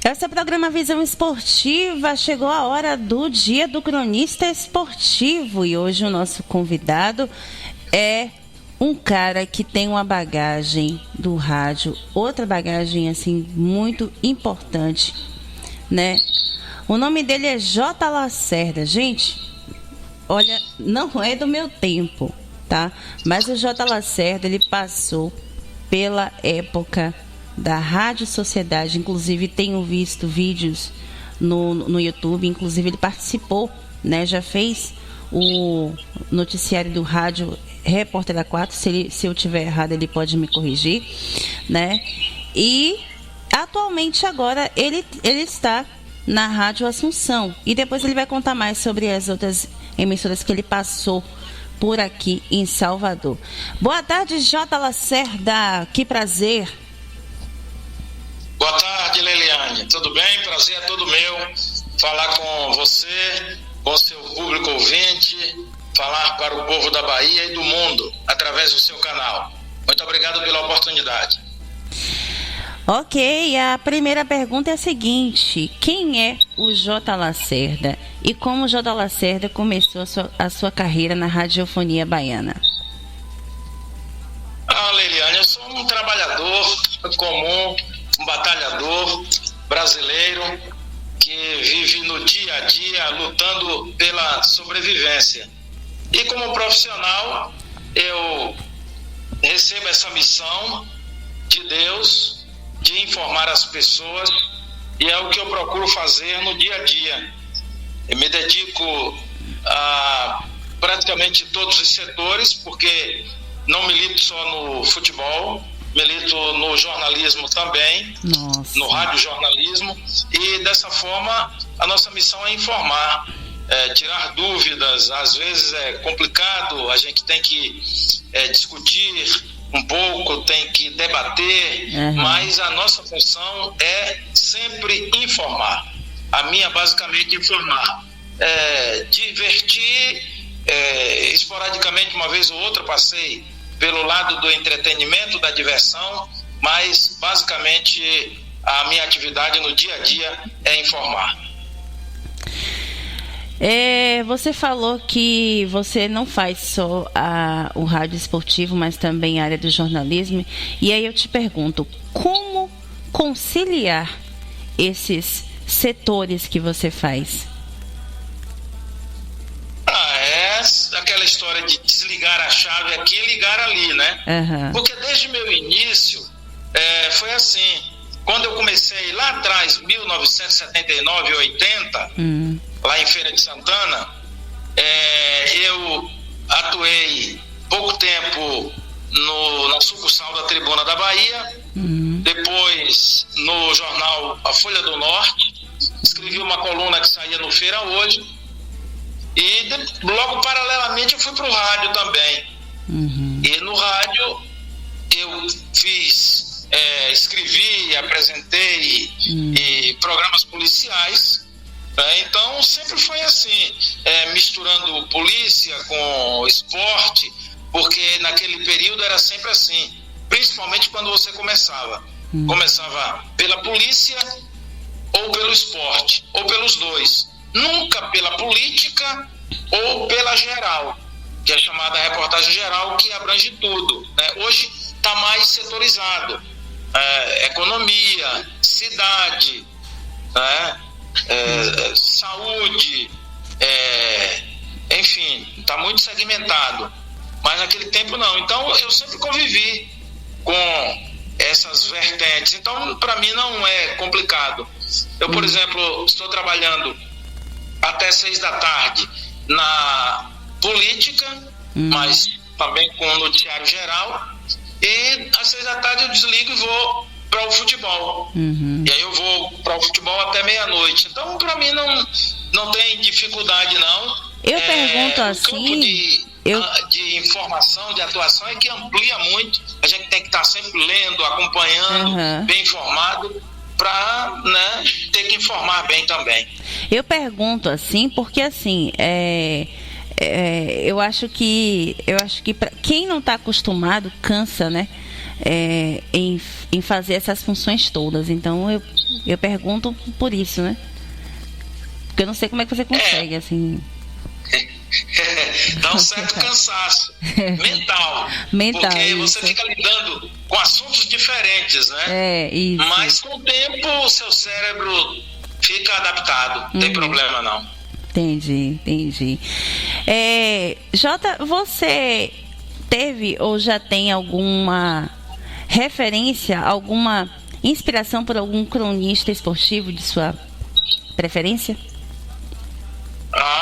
Esse é o programa Visão Esportiva. Chegou a hora do Dia do Cronista Esportivo e hoje o nosso convidado é um cara que tem uma bagagem do rádio, outra bagagem assim muito importante, né? O nome dele é J. Lacerda. Gente, olha, não é do meu tempo, tá? Mas o J. Lacerda, ele passou pela época da Rádio Sociedade, inclusive tenho visto vídeos no YouTube, inclusive ele participou, né? Já fez o noticiário do rádio Repórter da 4, se eu tiver errado ele pode me corrigir, né? E atualmente agora ele está na Rádio Assunção e depois ele vai contar mais sobre as outras emissoras que ele passou por aqui em Salvador. Boa tarde, J. Lacerda, que prazer. Boa tarde, Leliane. Tudo bem? Prazer é todo meu falar com você, com seu público ouvinte, falar para o povo da Bahia e do mundo através do seu canal. Muito obrigado pela oportunidade. Ok, a primeira pergunta é a seguinte: quem é o J. Lacerda e como o J. Lacerda começou a sua carreira na radiofonia baiana? Leliane, eu sou um trabalhador comum, um batalhador brasileiro que vive no dia a dia lutando pela sobrevivência. E como profissional, eu recebo essa missão de Deus de informar as pessoas e é o que eu procuro fazer no dia a dia. Eu me dedico a praticamente todos os setores, porque não milito só no futebol, milito no jornalismo também, no radiojornalismo, e dessa forma a nossa missão é informar, tirar dúvidas. Às vezes é complicado, a gente tem que discutir um pouco, tem que debater, mas a nossa função é sempre informar. A minha basicamente informar, divertir, esporadicamente uma vez ou outra passei pelo lado do entretenimento, da diversão, mas basicamente a minha atividade no dia a dia é informar. Você falou que você não faz só o rádio esportivo, mas também a área do jornalismo. E aí eu te pergunto, como conciliar esses setores que você faz? Aquela história de desligar a chave aqui e ligar ali, né? Porque desde meu início foi assim. Quando eu comecei lá atrás, 1979, 80, lá em Feira de Santana, eu atuei pouco tempo na sucursal da Tribuna da Bahia, depois no jornal A Folha do Norte, escrevi uma coluna que saía no Feira Hoje, e logo paralelamente eu fui para o rádio também. E no rádio eu escrevi, apresentei programas policiais. Então sempre foi assim, misturando polícia com esporte, porque naquele período era sempre assim, principalmente quando você começava pela polícia ou pelo esporte, ou pelos dois, nunca pela política ou pela geral, que é chamada reportagem geral, que abrange tudo, né? Hoje está mais setorizado, economia, cidade, né? Saúde, enfim, está muito segmentado, mas naquele tempo não. Então eu sempre convivi com essas vertentes, então para mim não é complicado. Eu, por exemplo, estou trabalhando até 6 da tarde na política, mas também com o noticiário geral, e às 6 da tarde eu desligo e vou para o futebol. E aí eu vou para o futebol até meia-noite. Então, para mim, não tem dificuldade, não. Eu pergunto o assim... campo de informação, de atuação é que amplia muito. A gente tem que estar sempre lendo, acompanhando, bem informado, para ter que informar bem também. Eu pergunto assim porque assim eu acho que para quem não está acostumado cansa, né, em em fazer essas funções todas. Então eu pergunto por isso, né? Porque eu não sei como é que você consegue, assim. Dá um certo cansaço mental, porque isso. você fica lidando com assuntos diferentes, né? Isso. Mas com o tempo o seu cérebro fica adaptado, não tem problema não. Entendi. Jota, você teve ou já tem alguma referência, alguma inspiração por algum cronista esportivo de sua preferência?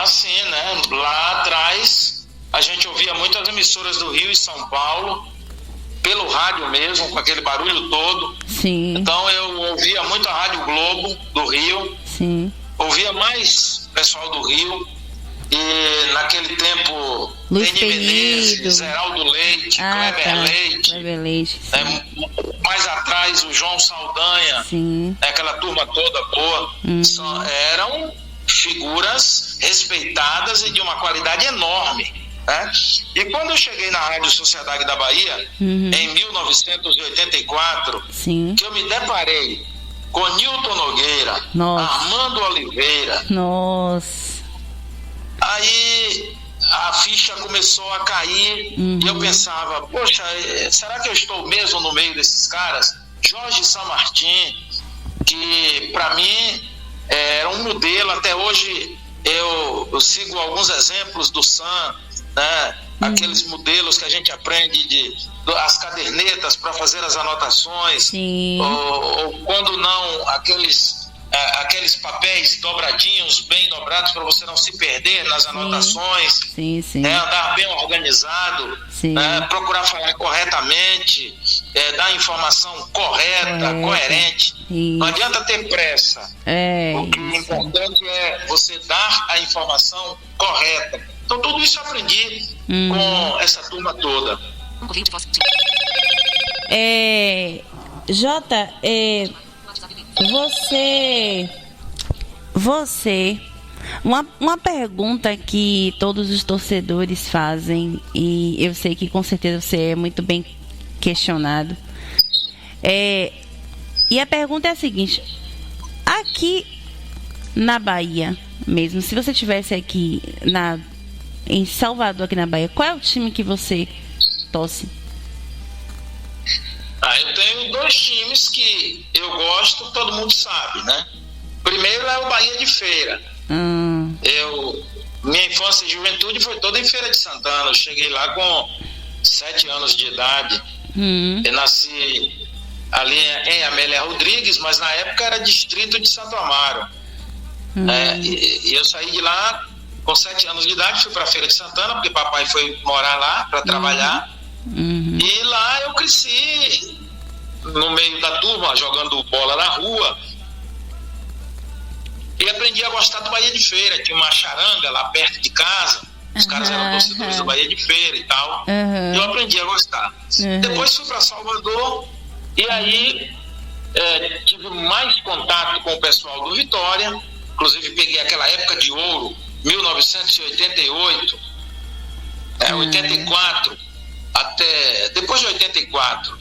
Sim, né? Lá atrás a gente ouvia muitas emissoras do Rio e São Paulo, pelo rádio mesmo, com aquele barulho todo. Sim. Então eu ouvia muito a Rádio Globo do Rio. Sim. Ouvia mais pessoal do Rio. E naquele tempo, Luiz Denis Menezes, Zeraldo Leite, Kleber Leite. Mais atrás o João Saldanha. Sim. Aquela turma toda boa. Eram figuras respeitadas e de uma qualidade enorme, né? E quando eu cheguei na Rádio Sociedade da Bahia, em 1984, Sim. que eu me deparei com Nilton Nogueira, Armando Oliveira. Nossa. Aí a ficha começou a cair e eu pensava, poxa, será que eu estou mesmo no meio desses caras? Jorge Samartim, que para mim era um modelo. Até hoje eu sigo alguns exemplos do Sam, né? Aqueles modelos que a gente aprende as cadernetas para fazer as anotações, ou quando não, aqueles papéis dobradinhos, bem dobrados, para você não se perder nas anotações, andar bem organizado, procurar falar corretamente, dar informação correta, coerente. Não adianta ter pressa. O que é importante é você dar a informação correta. Então tudo isso eu aprendi com essa turma toda. Jota, você uma pergunta que todos os torcedores fazem, e eu sei que com certeza você é muito bem questionado, e a pergunta é a seguinte: aqui na Bahia mesmo, se você estivesse aqui em Salvador, aqui na Bahia, qual é o time que você torce? Eu tenho 2 times que eu gosto, todo mundo sabe, né? Primeiro é o Bahia de Feira. Minha infância e juventude foi toda em Feira de Santana. Eu cheguei lá com 7 anos de idade. Eu nasci ali em Amélia Rodrigues, mas na época era distrito de Santo Amaro. E eu saí de lá com 7 anos de idade, fui para Feira de Santana, porque papai foi morar lá para trabalhar. E lá eu cresci no meio da turma, jogando bola na rua, e aprendi a gostar do Bahia de Feira. Tinha uma charanga lá perto de casa, os caras eram torcedores do Bahia de Feira e tal. Eu aprendi a gostar. Depois fui para Salvador, e aí tive mais contato com o pessoal do Vitória. Inclusive peguei aquela época de ouro, 1988, 84, até depois de 84,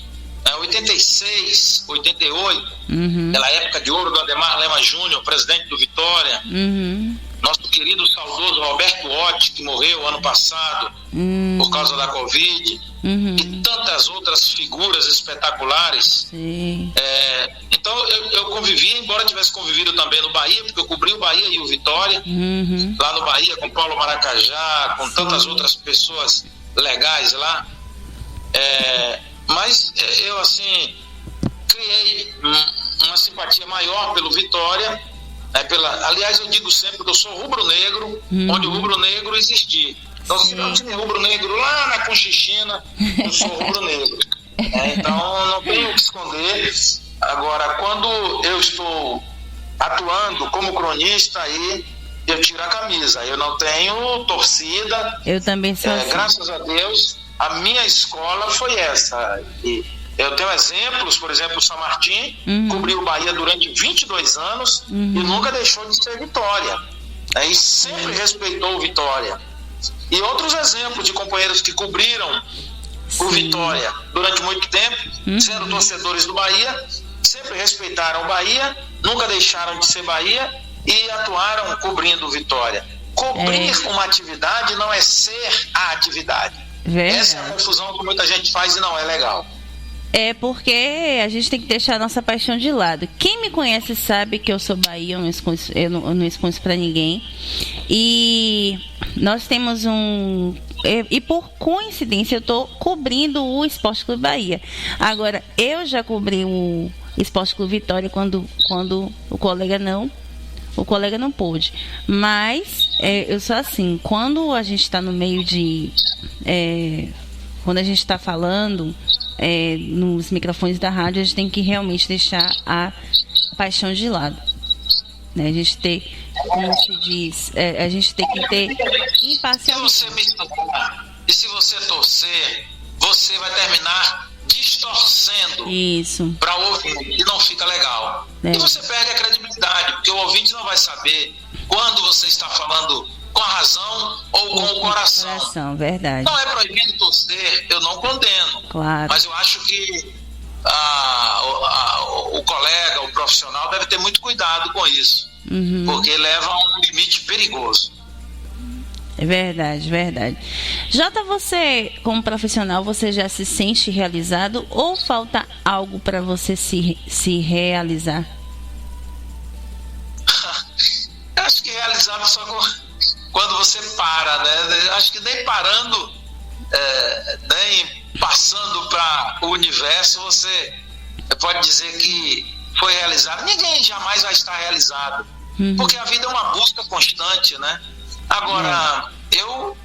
86, 88, aquela época de ouro do Ademar Lema Júnior, presidente do Vitória, nosso querido saudoso Roberto Otti, que morreu ano passado por causa da Covid, e tantas outras figuras espetaculares. Então eu convivi, embora tivesse convivido também no Bahia, porque eu cobri o Bahia e o Vitória, lá no Bahia, com Paulo Maracajá, com tantas outras pessoas legais lá. Mas eu, assim, criei uma simpatia maior pelo Vitória. Aliás, eu digo sempre que eu sou rubro-negro, onde o rubro-negro existia. Então, se não tinha rubro-negro lá na Conchichina, eu sou rubro-negro. Então, não tenho o que esconder. Agora, quando eu estou atuando como cronista, aí eu tiro a camisa. Eu não tenho torcida. Eu também sou assim. Graças a Deus, a minha escola foi essa. E eu tenho exemplos, por exemplo, o Samartim cobriu o Bahia durante 22 anos e nunca deixou de ser Vitória. E sempre respeitou o Vitória. E outros exemplos de companheiros que cobriram o Vitória durante muito tempo, sendo torcedores do Bahia, sempre respeitaram o Bahia, nunca deixaram de ser Bahia e atuaram cobrindo o Vitória. Cobrir uma atividade não é ser a atividade. Verdade. Essa é a confusão que muita gente faz e não é legal. É porque a gente tem que deixar a nossa paixão de lado. Quem me conhece sabe que eu sou Bahia, eu não escondo para ninguém. E nós temos e por coincidência eu estou cobrindo o Esporte Clube Bahia. Agora, eu já cobri o Esporte Clube Vitória quando o colega não pôde. Mas eu sou assim, quando a gente está no meio de... quando a gente está falando nos microfones da rádio, a gente tem que realmente deixar a paixão de lado. Né? A gente tem, como se diz, a gente tem que ter imparcialidade. E se você torcer, você vai terminar distorcendo para o ouvinte e não fica legal. E você perde a credibilidade, porque o ouvinte não vai saber quando você está falando com a razão ou com o coração. Verdade. Não é proibido torcer, eu não condeno. Claro. Mas eu acho que o colega, o profissional deve ter muito cuidado com isso, porque leva a um limite perigoso. É verdade, verdade. Jota, você, como profissional, você já se sente realizado ou falta algo para você se realizar? Acho que realizado só quando você para, né? Acho que nem parando, nem passando para o universo, você pode dizer que foi realizado. Ninguém jamais vai estar realizado, porque a vida é uma busca constante, né? Agora, eu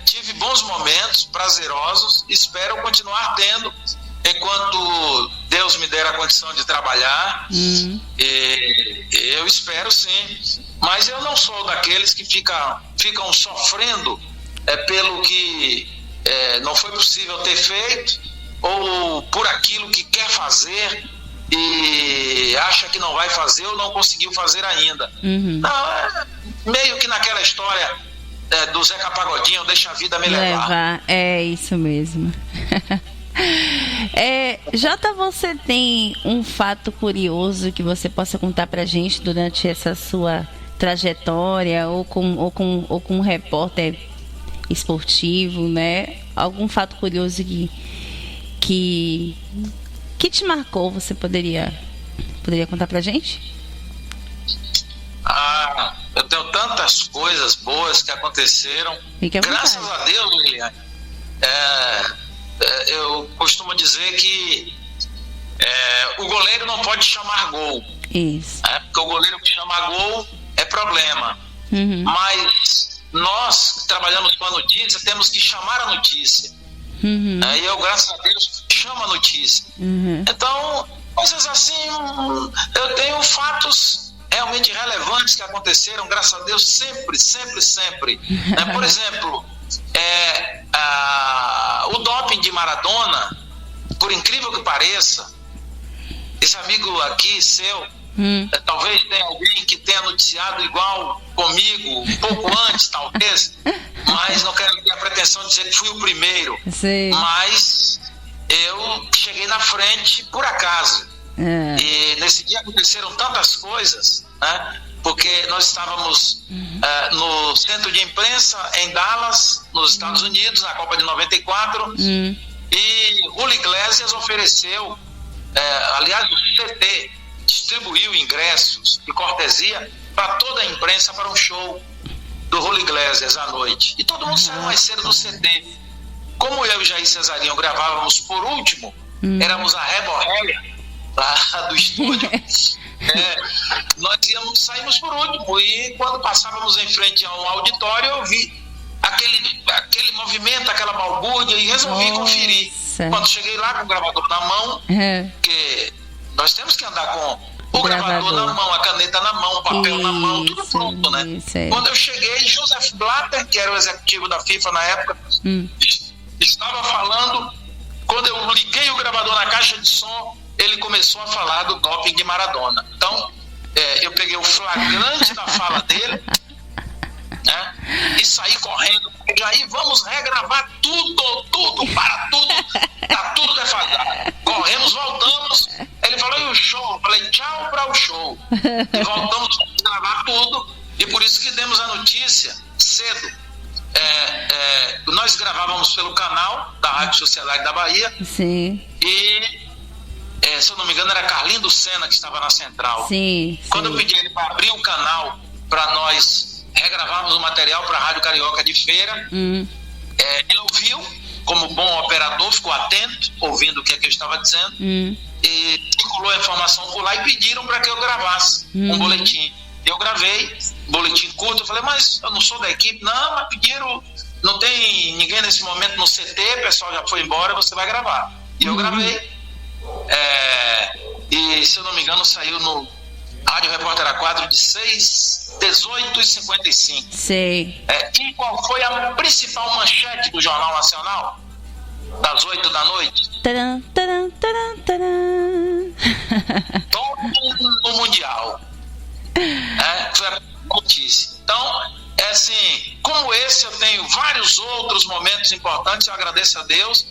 tive bons momentos prazerosos, espero continuar tendo enquanto Deus me der a condição de trabalhar. E eu espero sim, mas eu não sou daqueles que ficam sofrendo pelo que não foi possível ter feito ou por aquilo que quer fazer e acha que não vai fazer ou não conseguiu fazer ainda. Não, meio que naquela história do Zeca Pagodinho, deixa a vida me levar. É isso mesmo. Jota, você tem um fato curioso que você possa contar pra gente durante essa sua trajetória ou com um repórter esportivo, né? Algum fato curioso que te marcou, você poderia contar pra gente? Eu tenho tantas coisas boas que aconteceram. Graças a Deus, Liliane. Eu costumo dizer que o goleiro não pode chamar gol. Isso. Porque o goleiro que chama gol é problema. Mas nós que trabalhamos com a notícia temos que chamar a notícia. E eu, graças a Deus, chamo a notícia. Então, coisas assim, eu tenho fatos realmente relevantes que aconteceram, graças a Deus, sempre. Por exemplo, o doping de Maradona, por incrível que pareça, esse amigo aqui seu, talvez tenha alguém que tenha noticiado igual comigo, um pouco antes talvez, mas não quero ter a pretensão de dizer que fui o primeiro. Sim. Mas eu cheguei na frente por acaso. E nesse dia aconteceram tantas coisas, né? Porque nós estávamos no centro de imprensa em Dallas, nos Estados Unidos, na Copa de 94, e Julio Iglesias ofereceu, aliás, o CT distribuiu ingressos de cortesia para toda a imprensa para um show do Julio Iglesias à noite. E todo mundo saiu mais cedo do CT. Como eu e Jair Cesarinho gravávamos por último, éramos a reborréia lá do estúdio, nós saímos por último, e quando passávamos em frente a um auditório, eu vi aquele movimento, aquela balbúrdia, e resolvi conferir. Quando cheguei lá com o gravador na mão, porque nós temos que andar com o gravador na mão, a caneta na mão, o papel na mão, tudo pronto, né? Quando eu cheguei, Joseph Blatter, que era o executivo da FIFA na época, estava falando. Quando eu liguei o gravador na caixa de som, ele começou a falar do doping de Maradona. Então, eu peguei o flagrante da fala dele, né, e saí correndo Jair, vamos regravar tudo, para tudo, tá tudo defasado. Corremos, voltamos. Ele falou, e o show? Eu falei, tchau para o show. E voltamos a gravar tudo, e por isso que demos a notícia cedo. Nós gravávamos pelo canal da Rádio Sociedade da Bahia. Sim. E, se eu não me engano, era Carlinho do Sena que estava na central. Sim. Quando eu pedi ele para abrir um canal para nós regravarmos o material para a Rádio Carioca de Feira, ele ouviu, como bom operador, ficou atento, ouvindo o que eu estava dizendo, e circulou a informação por lá e pediram para que eu gravasse um boletim. Eu gravei, boletim curto, eu falei, mas eu não sou da equipe. Não, mas pediram, não tem ninguém nesse momento no CT, o pessoal já foi embora, você vai gravar. E eu gravei. E, se eu não me engano, saiu no Rádio Repórter A4 de 18h55. Sei. E qual foi a principal manchete do Jornal Nacional? Das 8 da noite? Taran, taran, taran, taran. Todo no Mundial. Foi a notícia. Então, assim, como esse, eu tenho vários outros momentos importantes. Eu agradeço a Deus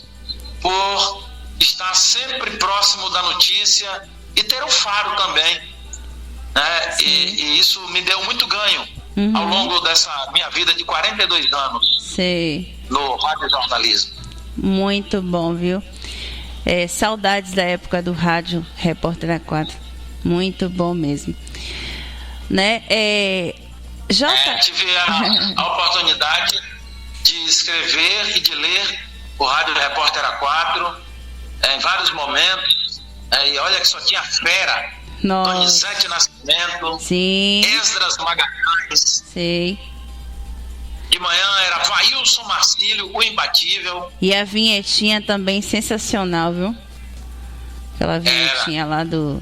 por estar sempre próximo da notícia e ter o faro também, né? E isso me deu muito ganho ao longo dessa minha vida de 42 anos. Sei. No radiojornalismo. Muito bom, viu? Saudades da época do Rádio Repórter A4. Muito bom mesmo. Né? Tive a oportunidade de escrever e de ler o Rádio Repórter A4 em vários momentos, e olha que só tinha fera. Donizete Nascimento. Sim. Esdras Magalhães. Sei. De manhã era Vailson Marcílio, o imbatível. E a vinhetinha também sensacional, viu? Aquela vinhetinha lá do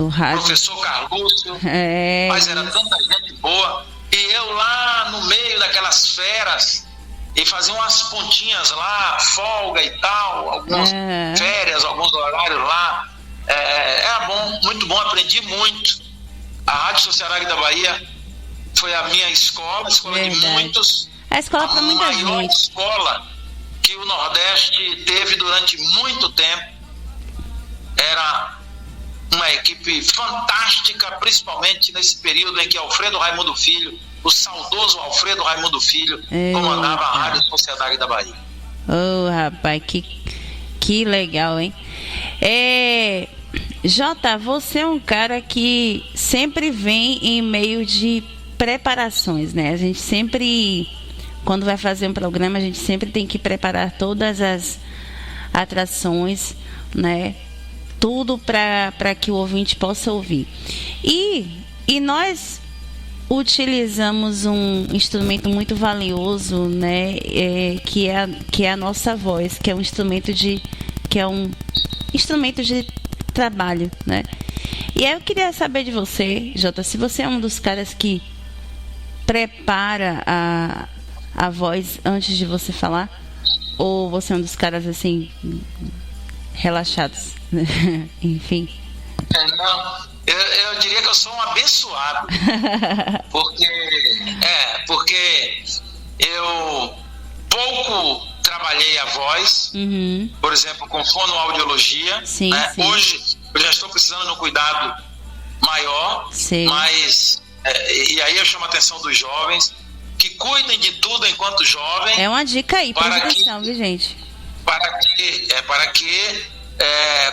rádio. Professor Carlúcio. Mas era tanta gente boa. E eu lá no meio daquelas feras, e fazia umas pontinhas lá, folga e tal, algumas férias, alguns horários lá. Era bom, muito bom, aprendi muito. A Rádio Sociedade da Bahia foi a minha escola de muitos. A escola para muita gente. A maior escola que o Nordeste teve durante muito tempo. Era uma equipe fantástica, principalmente nesse período em que Alfredo Raimundo Filho, o saudoso Alfredo Raimundo Filho, comandava a Rádio Sociedade da Bahia. Rapaz, que legal, hein? Jota, você é um cara que sempre vem em meio de preparações, né? A gente sempre, quando vai fazer um programa, a gente sempre tem que preparar todas as atrações, né? Tudo para que o ouvinte possa ouvir. E nós utilizamos um instrumento muito valioso, né? Que é a nossa voz, que é um instrumento de trabalho, né? E aí eu queria saber de você, Jota, se você é um dos caras que prepara a voz antes de você falar, ou você é um dos caras assim relaxados, né? Enfim. Não, eu diria que eu sou um abençoado. porque eu pouco trabalhei a voz, por exemplo, com fonoaudiologia. Sim, né? sim. Hoje eu já estou precisando de um cuidado maior, sim. Mas e aí eu chamo a atenção dos jovens que cuidem de tudo enquanto jovem. É uma dica aí, presta atenção, viu, gente? Para que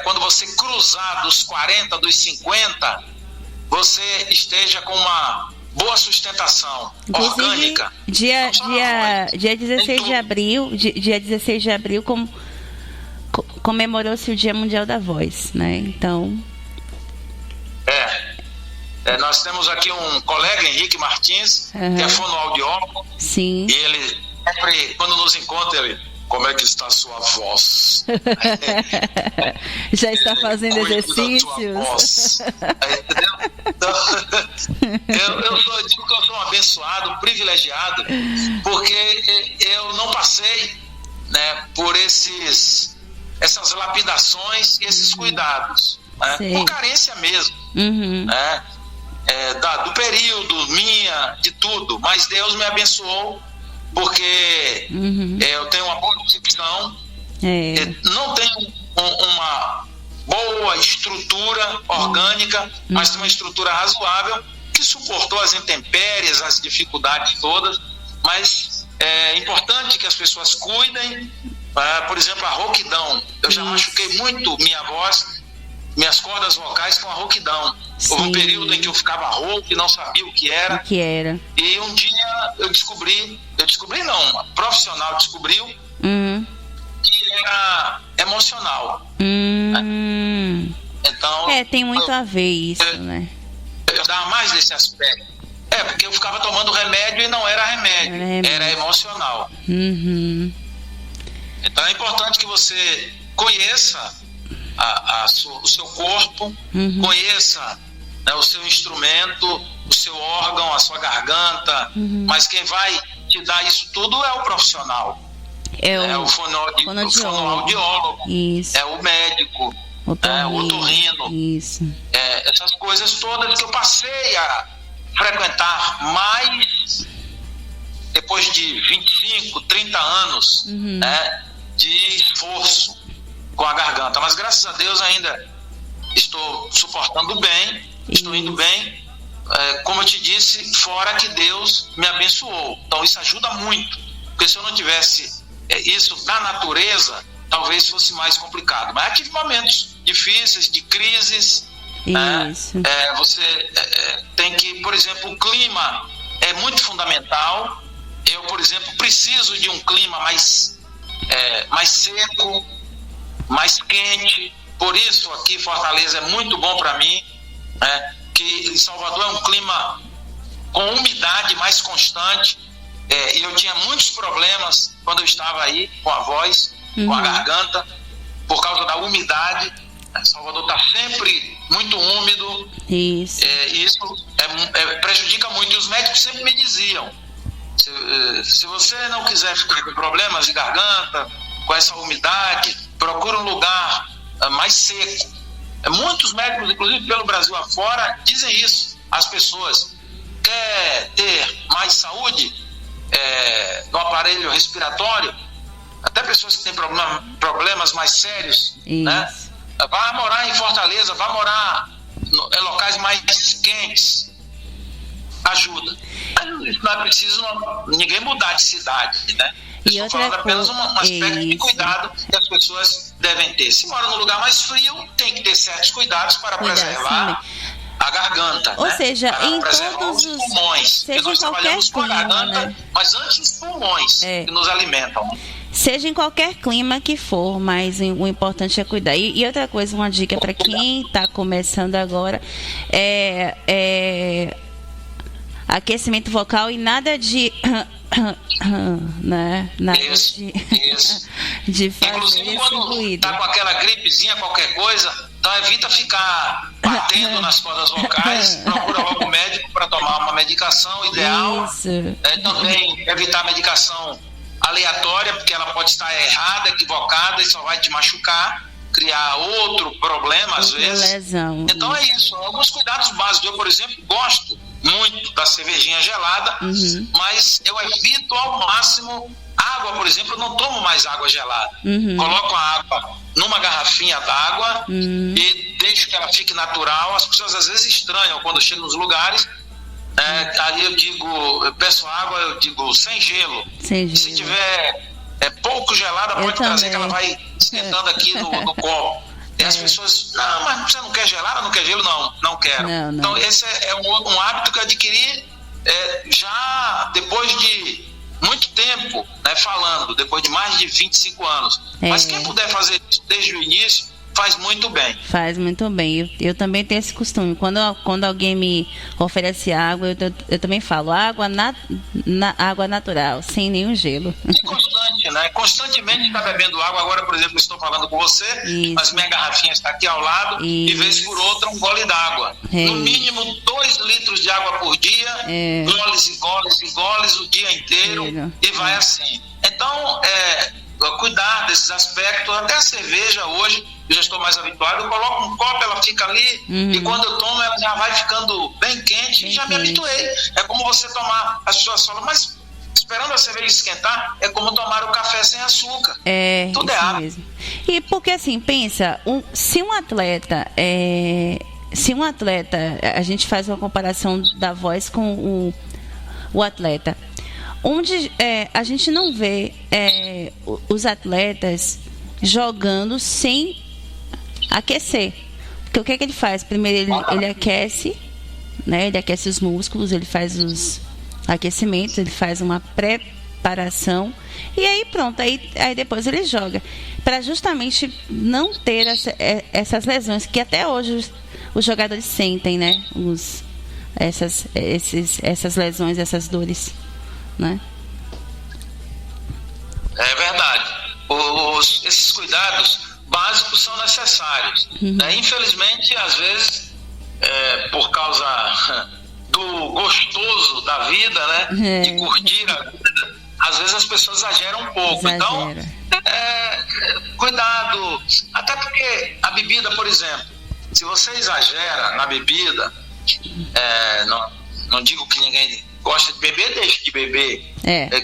quando você cruzar dos 40, dos 50, você esteja com uma boa sustentação. Inclusive, orgânica. Dia 16 de abril comemorou-se o Dia Mundial da Voz, né? Então... nós temos aqui um colega, Henrique Martins, que é fonoaudiólogo. Sim. E ele sempre, quando nos encontra, ele: como é que está a sua voz? Já está fazendo exercícios. Entendeu? Então, eu digo que eu sou um abençoado, privilegiado, porque eu não passei, né, por essas lapidações e esses cuidados, né, por carência mesmo, né, do período, de tudo, mas Deus me abençoou porque eu tenho uma boa dicção, não tenho uma boa estrutura orgânica, mas tem uma estrutura razoável que suportou as intempéries, as dificuldades todas, mas é importante que as pessoas cuidem. Por exemplo, a rouquidão. Eu já machuquei muito minha voz, minhas cordas vocais com a rouquidão. Houve um período em que eu ficava rouco e não sabia o que era. E um dia eu descobri não, um profissional descobriu que era emocional. Então, tem muito a ver isso, né? Eu dava mais desse aspecto. Porque eu ficava tomando remédio e não era remédio, era emocional. Então é importante que você conheça o seu corpo, conheça, né, o seu instrumento, o seu órgão, a sua garganta, mas quem vai te dar isso tudo é o profissional. É o fonoaudiólogo, é o médico, o otorrino. Essas coisas todas que eu passei a frequentar mais depois de 25, 30 anos de esforço com a garganta. Mas graças a Deus ainda estou suportando bem, estou indo bem. Como eu te disse, fora que Deus me abençoou. Então isso ajuda muito, porque se eu não tivesse isso da natureza, talvez fosse mais complicado. Mas eu tive momentos difíceis, de crises. Você tem que, por exemplo, o clima é muito fundamental. Eu, por exemplo, preciso de um clima mais seco, mais quente. Por isso aqui Fortaleza é muito bom para mim, que em Salvador é um clima com umidade mais constante, e eu tinha muitos problemas quando eu estava aí com a voz, com a garganta, por causa da umidade. Salvador está sempre muito úmido, e isso prejudica muito. E os médicos sempre me diziam: se você não quiser ficar com problemas de garganta, com essa umidade, procura um lugar mais seco. Muitos médicos, inclusive pelo Brasil afora, dizem isso. As pessoas querem ter mais saúde no aparelho respiratório, até pessoas que têm problemas mais sérios, né? Vá morar em Fortaleza, vá morar em locais mais quentes. Ajuda. Mas não é preciso ninguém mudar de cidade, né? Estou falando apenas um aspecto de cuidado que as pessoas devem ter. Se mora num lugar mais frio, tem que ter certos cuidados para preservar a garganta. Ou seja, para em preservar todos os pulmões. Seja nós em qualquer trabalhamos com a garganta, né? mas antes os pulmões que nos alimentam. Seja em qualquer clima que for, mas o importante é cuidar. E outra coisa, uma dica para quem está começando agora é aquecimento vocal e nada de né? Nada isso. de fazer. Inclusive quando está com aquela gripezinha, qualquer coisa, então evita ficar batendo nas cordas vocais, procura logo o médico para tomar uma medicação ideal. Também evitar a medicação aleatória, porque ela pode estar errada, equivocada e só vai te machucar, criar outro problema às vezes. Lesão. Então é isso, alguns cuidados básicos. Eu, por exemplo, gosto muito da cervejinha gelada, mas eu evito ao máximo água, por exemplo. Eu não tomo mais água gelada. Coloco a água numa garrafinha d'água e deixo que ela fique natural. As pessoas às vezes estranham quando chegam nos lugares. Aí eu peço água, eu digo sem gelo. Se tiver pouco gelada, pode trazer, que ela vai esquentando aqui no copo. E as pessoas, não, mas você não quer gelada, não quer gelo? Não quero. Não. Então esse é um hábito que eu adquiri já depois de muito tempo, né, falando, depois de mais de 25 anos. Mas quem puder fazer isso desde o início, faz muito bem. Faz muito bem. Eu também tenho esse costume. Quando alguém me oferece água, eu também falo água natural, sem nenhum gelo. E constante, né? Constantemente está bebendo água. Agora, por exemplo, estou falando com você, mas minha garrafinha está aqui ao lado, e vez por outra um gole d'água. No mínimo 2 litros de água por dia, goles e goles o dia inteiro, e vai assim. Então, cuidar desses aspectos. Até a cerveja hoje, eu já estou mais habituado, eu coloco um copo, ela fica ali, e quando eu tomo, ela já vai ficando bem quente, e já me habituei. É como você tomar. As pessoas falam, mas esperando a cerveja esquentar, é como tomar o café sem açúcar. Tudo isso é água. mesmo. E porque assim, pensa, se um atleta, a gente faz uma comparação da voz com o atleta, onde a gente não vê os atletas jogando sem aquecer. Porque o que é que ele faz? Primeiro ele aquece, né? Ele aquece os músculos, ele faz os aquecimentos, ele faz uma preparação e aí pronto, aí depois ele joga, para justamente não ter essas lesões que até hoje os jogadores sentem, né? Essas lesões, essas dores, né? É verdade. Esses cuidados básicos são necessários. Né? Infelizmente, às vezes, por causa do gostoso da vida, né? De curtir a vida, às vezes as pessoas exageram um pouco. Então, cuidado. Até porque a bebida, por exemplo, se você exagera na bebida, não digo que ninguém gosta de beber, deixe de beber.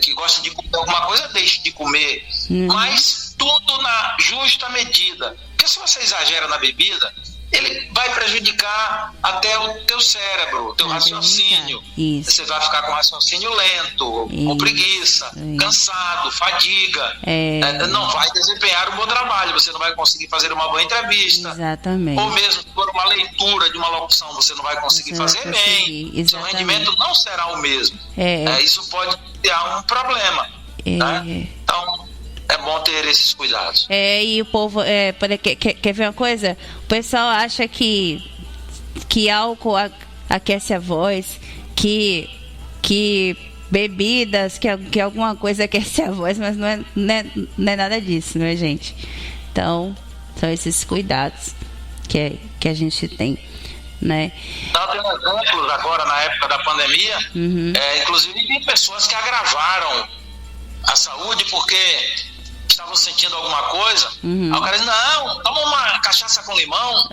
Que gosta de comer alguma coisa, deixe de comer. Mas tudo na justa medida. Porque se você exagera na bebida, ele vai prejudicar até o teu cérebro, o teu raciocínio. Isso. Você vai ficar com raciocínio lento, com preguiça, cansado, fadiga. Não vai desempenhar um bom trabalho, você não vai conseguir fazer uma boa entrevista. Exatamente. Ou mesmo por uma leitura de uma locução, você não vai conseguir fazer bem. Exatamente. Seu rendimento não será o mesmo. Isso pode criar um problema. Né? Então, é bom ter esses cuidados. E o povo, quer ver uma coisa? O pessoal acha que álcool aquece a voz, que bebidas, que alguma coisa aquece a voz, mas não é nada disso, né, gente? Então, são esses cuidados que a gente tem, né? Nós temos exemplos agora na época da pandemia, inclusive de pessoas que agravaram a saúde porque estavam sentindo alguma coisa. Aí o cara diz, não, toma uma cachaça com limão.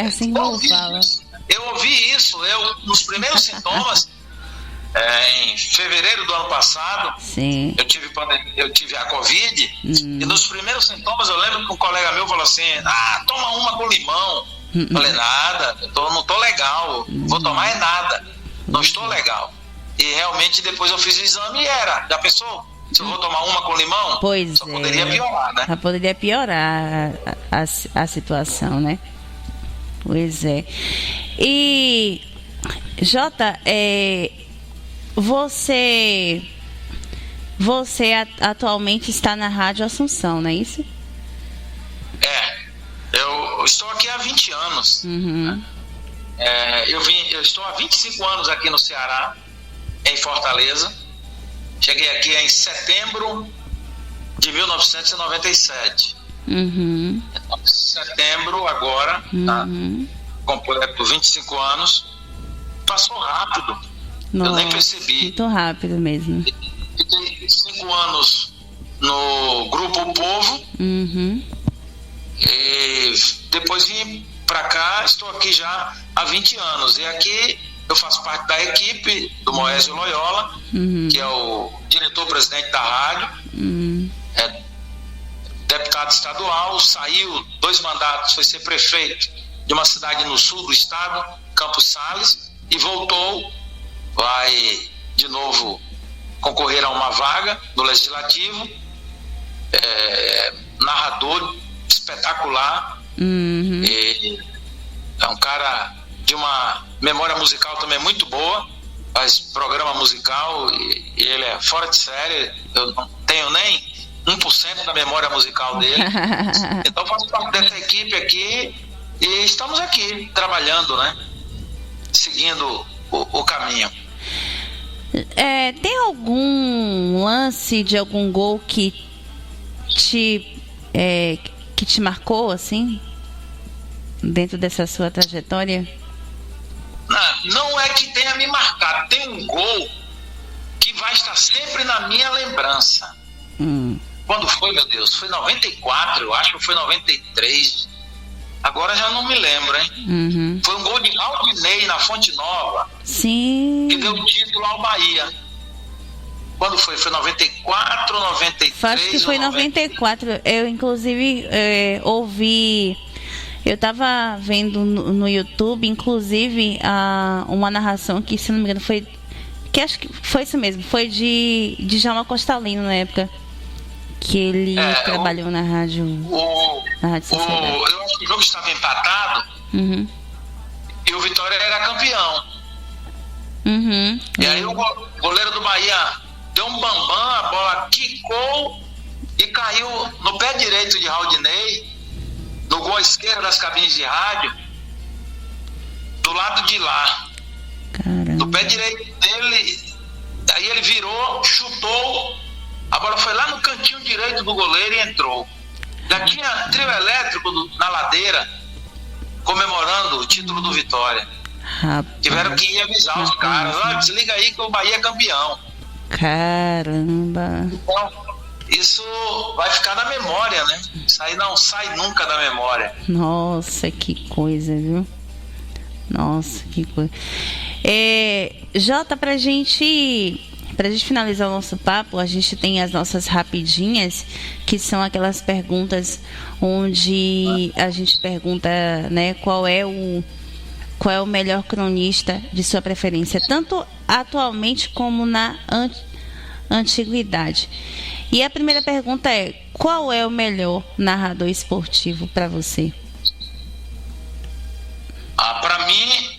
Assim como fala. Eu ouvi isso, nos primeiros sintomas, em fevereiro do ano passado, sim, eu tive a Covid, e nos primeiros sintomas eu lembro que um colega meu falou assim, toma uma com limão. Falei, nada, não tô legal, vou tomar nada, não estou legal. E realmente depois eu fiz o exame e já pensou? Se eu vou tomar uma com limão, só poderia piorar, né? Só poderia piorar a situação, né? Pois é. E, Jota, você atualmente está na Rádio Assunção, não é isso? Eu estou aqui há 20 anos. Né? Eu estou há 25 anos aqui no Ceará, em Fortaleza. Cheguei aqui em setembro de 1997. Setembro agora, completo 25 anos. Passou rápido. Nossa, eu nem percebi. Muito rápido mesmo. Fiquei 5 anos no Grupo O Povo. E depois vim para cá, estou aqui já há 20 anos. E aqui eu faço parte da equipe do Moésio Loyola, que é o diretor-presidente da rádio, deputado estadual, saiu 2 mandatos, foi ser prefeito de uma cidade no sul do estado, Campos Sales, e voltou, vai de novo concorrer a uma vaga no Legislativo, narrador espetacular, é um cara de uma memória musical também muito boa, faz programa musical e ele é fora de série, eu não tenho nem 1% da memória musical dele. Então faço parte dessa equipe aqui e estamos aqui trabalhando, né? Seguindo o caminho. Tem algum lance de algum gol que te marcou, assim, dentro dessa sua trajetória? Não é que tenha me marcado, tem um gol que vai estar sempre na minha lembrança. Quando foi, meu Deus? Foi 94, eu acho que foi 93. Agora já não me lembro, hein? Foi um gol de Aldinei na Fonte Nova. Sim. Que deu o título ao Bahia. Quando foi? Foi 94, 93? Acho que foi 94. Eu, inclusive, ouvi. Eu tava vendo no YouTube, inclusive, uma narração que, se não me engano, foi. Que acho que foi isso mesmo. Foi de Djalma Costalino na época. Que ele trabalhou na rádio. Na Rádio Sociedade. Eu acho que o jogo estava empatado. Uhum. E o Vitória era campeão. Uhum. E aí o goleiro do Bahia deu um bambam, a bola quicou e caiu no pé direito de Raudinei, no gol esquerdo das cabines de rádio, do lado de lá. Caramba. No pé direito dele, aí ele virou, chutou, a bola foi lá no cantinho direito do goleiro e entrou. Já tinha trio elétrico na ladeira comemorando o título do Vitória. Rapaz. Tiveram que ir avisar os caras, desliga aí que o Bahia é campeão. Caramba. Então, isso vai ficar na memória, né? Isso aí não sai nunca da memória. Nossa, que coisa, viu? Nossa, que coisa. Jota, pra gente finalizar o nosso papo, a gente tem as nossas rapidinhas, que são aquelas perguntas onde a gente pergunta, né, qual é o melhor cronista de sua preferência, tanto atualmente como na antiguidade. E a primeira pergunta é: qual é o melhor narrador esportivo para você? Para mim,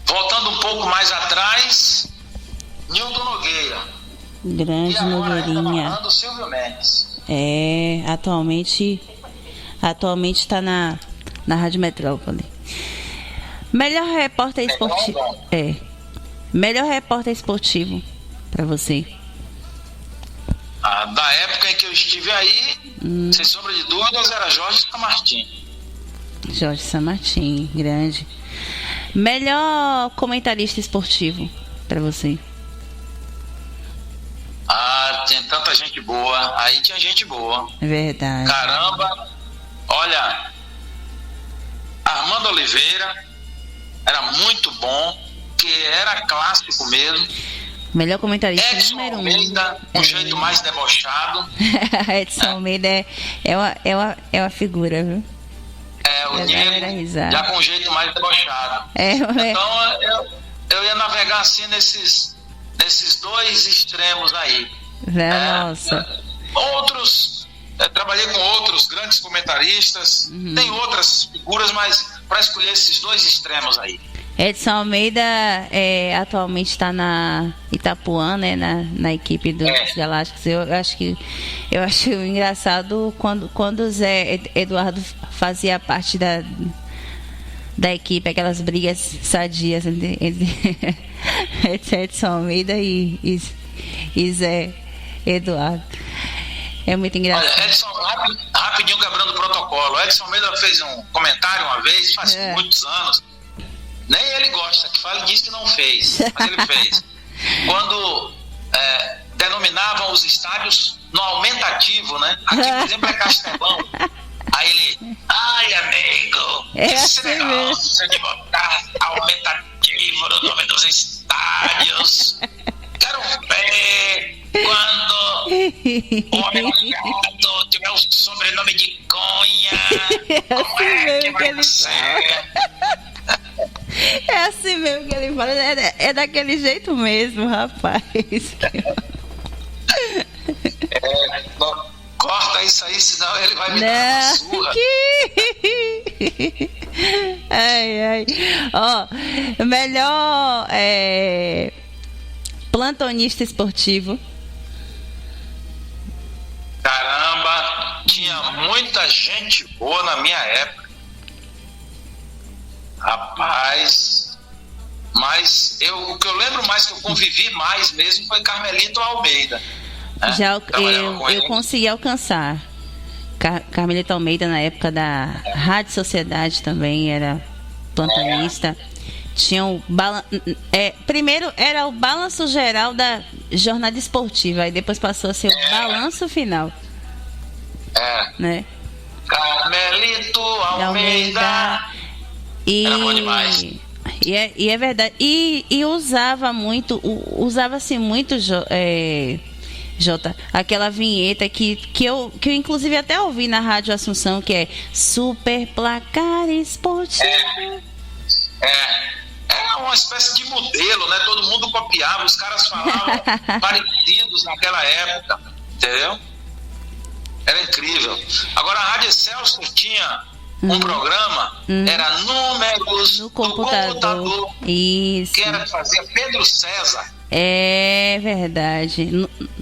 voltando um pouco mais atrás, Nilton Nogueira. Grande Nogueirinha. Tá Silvio Mendes. Atualmente está na Rádio Metrópole. Melhor repórter esportivo. Melhor repórter esportivo para você. Da época em que eu estive aí, sem sombra de dúvidas, era Jorge Samartim. Jorge Samartim, grande. Melhor comentarista esportivo para você. Tem tanta gente boa. Aí tinha gente boa. É verdade. Caramba. Olha, Armando Oliveira era muito bom, que era clássico mesmo. Melhor comentarista Edson número 1. Almeida, um jeito mais debochado. Edson Almeida é uma figura, viu? O Nilo, já com um jeito mais debochado. Então eu ia navegar assim nesses dois extremos aí. Nossa. Outros, trabalhei com outros grandes comentaristas, tem outras figuras, mas para escolher esses dois extremos aí. Edson Almeida atualmente está na Itapuã, né, na equipe dos Galácticos. Eu acho engraçado quando o Zé Eduardo fazia parte da equipe, aquelas brigas sadias entre Edson Almeida e Zé Eduardo. É muito engraçado. Olha, Edson, rapidinho quebrando o protocolo. Edson Almeida fez um comentário uma vez, faz muitos anos. Nem ele gosta, que fala disso que não fez, mas ele fez. Quando denominavam os estádios no aumentativo, né? Aqui, por exemplo, é Castelão. Aí ele, ai amigo, esse assim negócio de botar aumentativo no nome dos estádios. Quero ver quando o homem ligado tiver o sobrenome de Cunha. Como é que vai ser? É assim mesmo que ele fala. É daquele jeito mesmo, rapaz. Corta isso aí, senão ele vai me dar uma surra. Ai. Melhor plantonista esportivo. Caramba, tinha muita gente boa na minha época. Rapaz, mas o que eu lembro mais, que eu convivi mais mesmo, foi Carmelito Almeida. Né? Já eu consegui alcançar. Carmelito Almeida, na época da Rádio Sociedade, também era plantonista. Tinha primeiro era o balanço geral da jornada esportiva, aí depois passou a ser o balanço final. Né? Carmelito Almeida. Era bom demais. E é verdade. E usava-se muito Jota, aquela vinheta que eu inclusive até ouvi na Rádio Assunção, que é Super Placar Esportivo. É uma espécie de modelo, né? Todo mundo copiava, os caras falavam parecidos naquela época, entendeu? Era incrível. Agora a Rádio Excelsior tinha um programa, era Números no computador. Isso. Que era que fazia Pedro César. É verdade.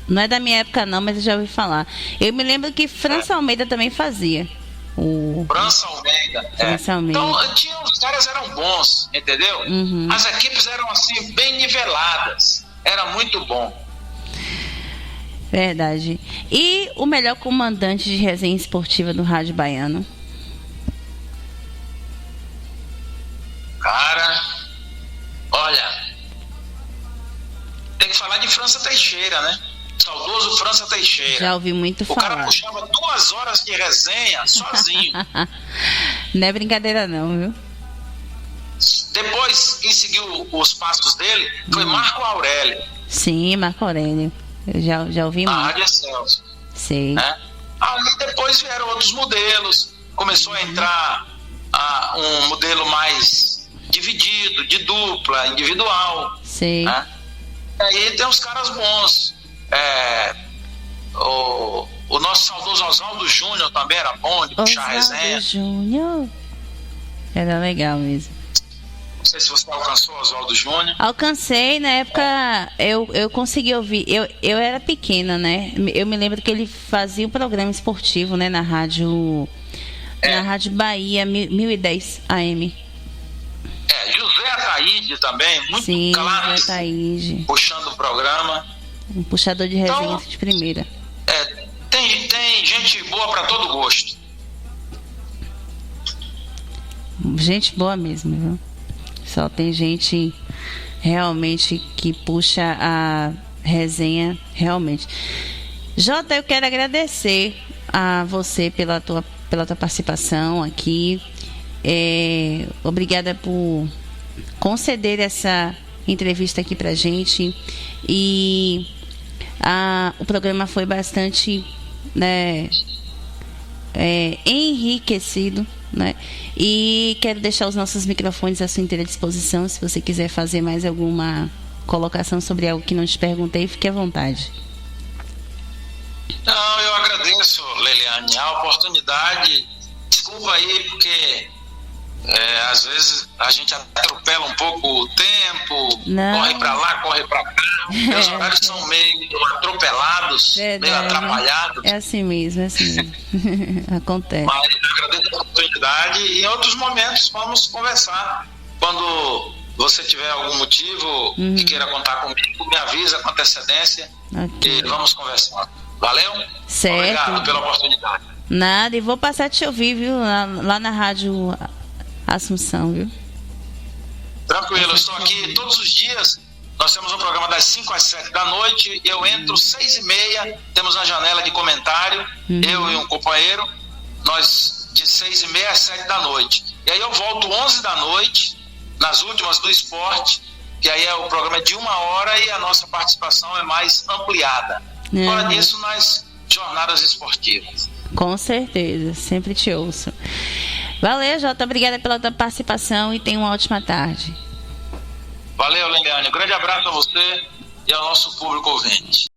Não é da minha época não, mas eu já ouvi falar. Eu me lembro que França Almeida também fazia. França Almeida. Então, os caras eram bons, entendeu? As equipes eram assim, bem niveladas. Era muito bom. Verdade. E o melhor comandante de resenha esportiva do Rádio Baiano? Cara, olha, tem que falar de França Teixeira, né? Saudoso França Teixeira. Já ouvi muito falar. O cara puxava 2 horas de resenha sozinho. Não é brincadeira não, viu? Depois, quem seguiu os passos dele foi Marco Aurélio. Sim, Marco Aurélio. Eu já ouvi muito. Na Rádio Excelsior. Sim. Aí depois vieram outros modelos. Começou a entrar um modelo mais dividido, de dupla, individual. Sim. Né? Aí tem uns caras bons. O nosso saudoso Oswaldo Júnior também era bom de puxar resenha. Oswaldo Júnior era legal mesmo. Não sei se você alcançou o Oswaldo Júnior. Alcancei, na época eu consegui ouvir. Eu era pequena, né? Eu me lembro que ele fazia um programa esportivo, né? Na Rádio Bahia 1010 AM. José Ataíde também, muito Sim, claro, José Ataíde, puxando o programa. Um puxador de resenha de primeira. Tem gente boa para todo gosto. Gente boa mesmo, viu? Só tem gente realmente que puxa a resenha realmente. Jota, eu quero agradecer a você pela tua participação aqui. Obrigada por conceder essa entrevista aqui pra gente. E o programa foi bastante, né, enriquecido, né? E quero deixar os nossos microfones à sua inteira disposição. Se você quiser fazer mais alguma colocação sobre algo que não te perguntei, fique à vontade. Não, eu agradeço, Leliane, a oportunidade. Desculpa aí, porque às vezes a gente atropela um pouco o tempo, corre pra lá, corre pra cá. Meus horários são meio atropelados, meio atrapalhados. É assim mesmo, Acontece. Mas eu agradeço a oportunidade e em outros momentos vamos conversar. Quando você tiver algum motivo que queira contar comigo, me avisa com antecedência e vamos conversar. Valeu? Certo. Obrigado pela oportunidade. Nada, e vou passar a te ouvir, viu? Lá na Rádio Assunção, viu? Tranquilo, eu estou aqui todos os dias. Nós temos um programa das 5 às 7 da noite. Eu entro 6h30, temos uma janela de comentário, eu e um companheiro. Nós de 6h30 às 7 da noite. E aí eu volto 11 da noite, nas últimas do esporte, que aí o programa é de 1 hora e a nossa participação é mais ampliada. Fora disso, nas jornadas esportivas. Com certeza, sempre te ouço. Valeu, Jota, obrigada pela tua participação e tenha uma ótima tarde. Valeu, Leliane. Um grande abraço a você e ao nosso público ouvinte.